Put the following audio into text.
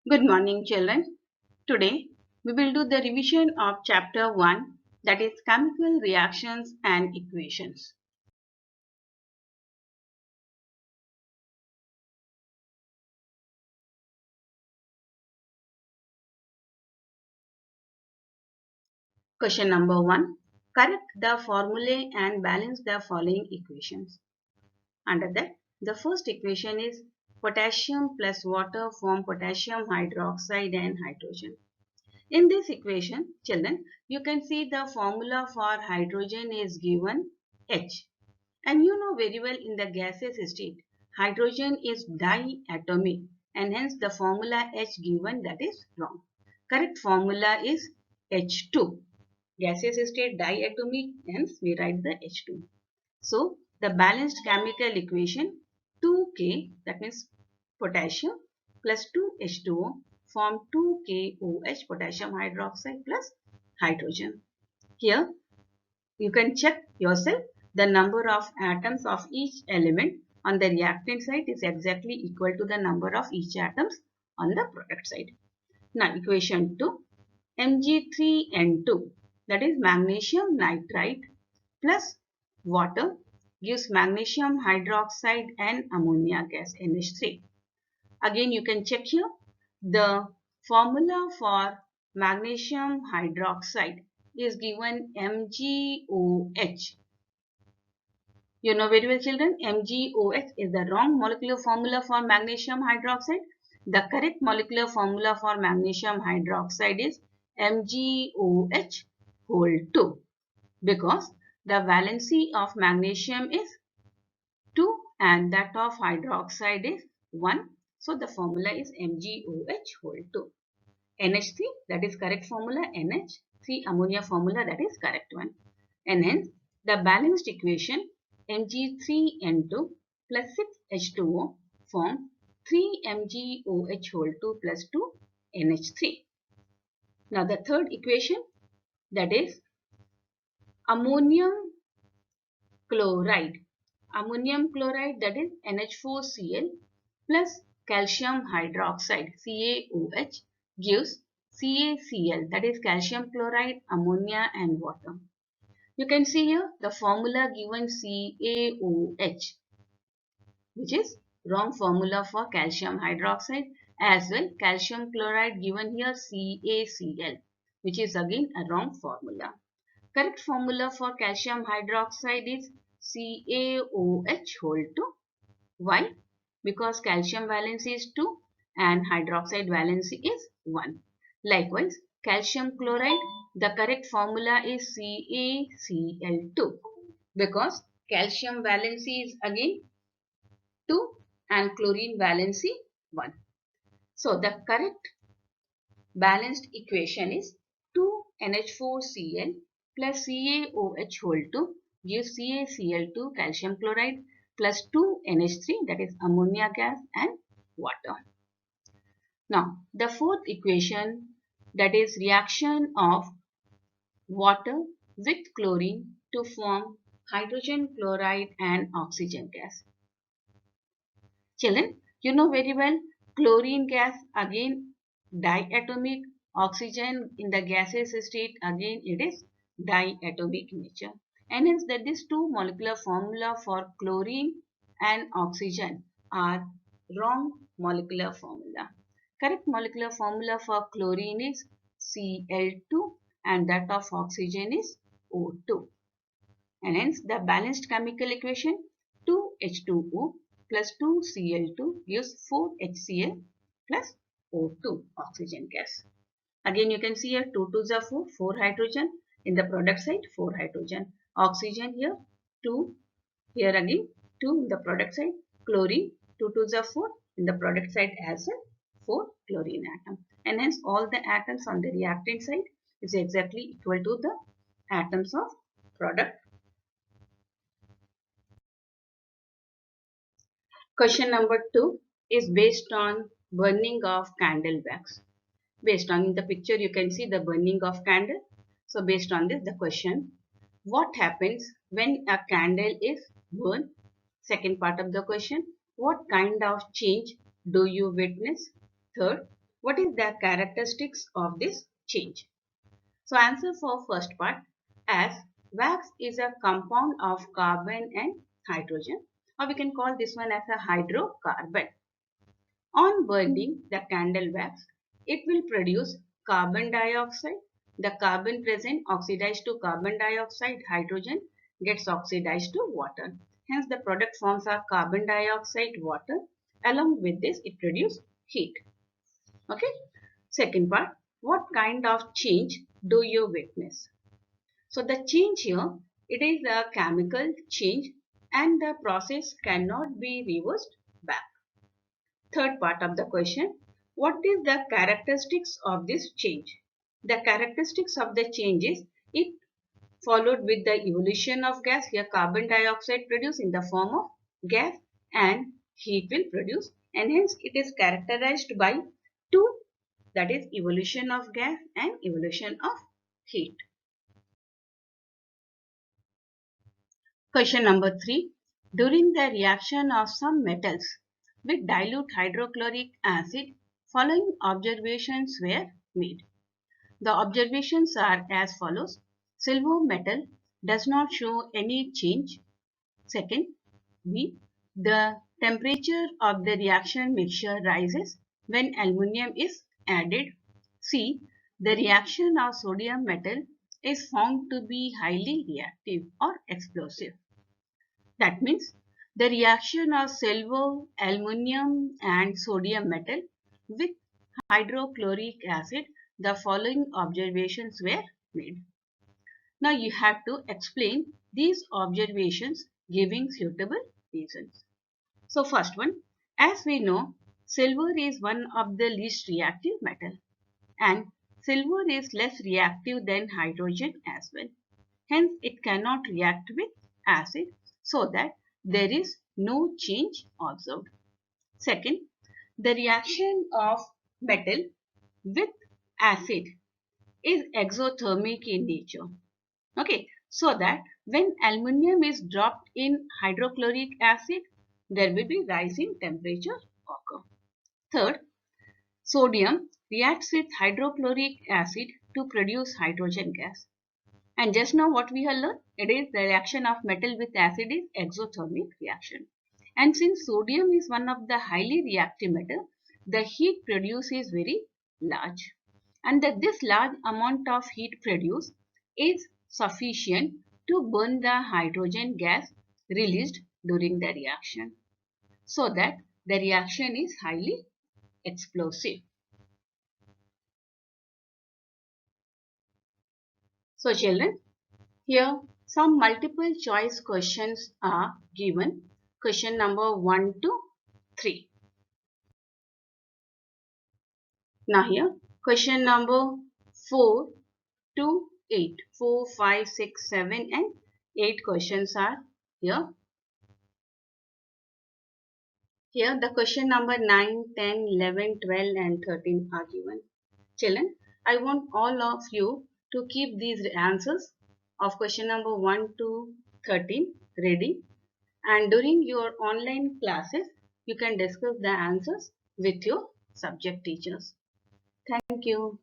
Good morning, children. Today we will do the revision of chapter 1, that is chemical reactions and equations. Question number 1. Correct the formulae and balance the following equations. Under that, the first equation is potassium plus water form potassium hydroxide and hydrogen. In this equation, children, you can see the formula for hydrogen is given H. And you know very well in the gaseous state, hydrogen is diatomic and hence the formula H given that is wrong. Correct formula is H2. Gaseous state diatomic, hence we write the H2. So the balanced chemical equation 2K, that means potassium plus 2H2O form 2KOH, potassium hydroxide plus hydrogen. Here you can check yourself, the number of atoms of each element on the reactant side is exactly equal to the number of each atoms on the product side. Now equation 2, Mg3N2, that is magnesium nitride plus water gives magnesium hydroxide and ammonia gas NH3. Again you can check here the formula for magnesium hydroxide is given MgOH. You know very well, children, MgOH is the wrong molecular formula for magnesium hydroxide. The correct molecular formula for magnesium hydroxide is MgOH whole 2 because the valency of magnesium is 2 and that of hydroxide is 1. So the formula is MgOH whole 2. NH3, that is correct formula, NH3 ammonia formula, that is correct one. And hence the balanced equation Mg3N2 plus 6H2O form 3MgOH whole 2 plus 2 NH3. Now the third equation, that is ammonium chloride. Ammonium chloride, that is NH4Cl plus calcium hydroxide CaOH gives CaCl, that is calcium chloride, ammonia and water. You can see here the formula given CaOH, which is wrong formula for calcium hydroxide, as well calcium chloride given here CaCl, which is again a wrong formula. Correct formula for calcium hydroxide is CaOH whole 2. Why? Because calcium valency is 2 and hydroxide valency is 1. Likewise, calcium chloride, the correct formula is CaCl2 because calcium valency is again 2 and chlorine valency 1. So the correct balanced equation is 2NH4Cl plus CaOH whole 2 gives CaCl2 calcium chloride plus 2NH3, that is ammonia gas and water. Now the fourth equation, that is reaction of water with chlorine to form hydrogen chloride and oxygen gas. Children, you know very well chlorine gas again diatomic, oxygen in the gaseous state again it is diatomic nature, and hence that these two molecular formula for chlorine and oxygen are wrong molecular formula. Correct molecular formula for chlorine is Cl2 and that of oxygen is O2, and hence the balanced chemical equation 2H2O plus 2Cl2 gives 4HCl plus O2 oxygen gas. Again you can see here 2 2s are 4, 4 hydrogen in the product side, 4 hydrogen. Oxygen here 2, here again 2 in the product side. Chlorine 2 2s are 4 in the product side as well, 4 chlorine atom. And hence all the atoms on the reactant side is exactly equal to the atoms of product. Question number 2 is based on burning of candle wax. Based on the picture you can see the burning of candle. So based on this the question, what happens when a candle is burned? Second part of the question, what kind of change do you witness? Third, what is the characteristics of this change? So answer for first part, as wax is a compound of carbon and hydrogen, or we can call this one as a hydrocarbon. On burning the candle wax, it will produce carbon dioxide. The carbon present oxidized to carbon dioxide, hydrogen gets oxidized to water. Hence the product forms are carbon dioxide, water. Along with this, it produces heat. Okay. Second part, what kind of change do you witness? So the change here, it is a chemical change and the process cannot be reversed back. Third part of the question, what is the characteristics of this change? The characteristics of the change is it followed with the evolution of gas. Here carbon dioxide produced in the form of gas and heat will produce, and hence it is characterized by two, that is evolution of gas and evolution of heat. Question number 3. During the reaction of some metals with dilute hydrochloric acid, following observations were made. The observations are as follows. Silver metal does not show any change. Second, B. The temperature of the reaction mixture rises when aluminium is added. C. The reaction of sodium metal is found to be highly reactive or explosive. That means the reaction of silver, aluminium and sodium metal with hydrochloric acid, the following observations were made. Now you have to explain these observations giving suitable reasons. So first one, as we know, silver is one of the least reactive metal and silver is less reactive than hydrogen as well. Hence it cannot react with acid, so that there is no change observed. Second, the reaction of metal with acid is exothermic in nature. Okay, so that when aluminium is dropped in hydrochloric acid, there will be rising temperature occur. Third, sodium reacts with hydrochloric acid to produce hydrogen gas. And just now what we have learned, it is the reaction of metal with acid is exothermic reaction. And since sodium is one of the highly reactive metal, the heat produced is very large. And that this large amount of heat produced is sufficient to burn the hydrogen gas released during the reaction, so that the reaction is highly explosive. So children, here some multiple choice questions are given. Question number 1 to 3. Now here question number 4 to 8. 4, 5, 6, 7 and 8 questions are here. Here the question number 9, 10, 11, 12 and 13 are given. Children, I want all of you to keep these answers of question number 1 to 13 ready, and during your online classes you can discuss the answers with your subject teachers. Thank you.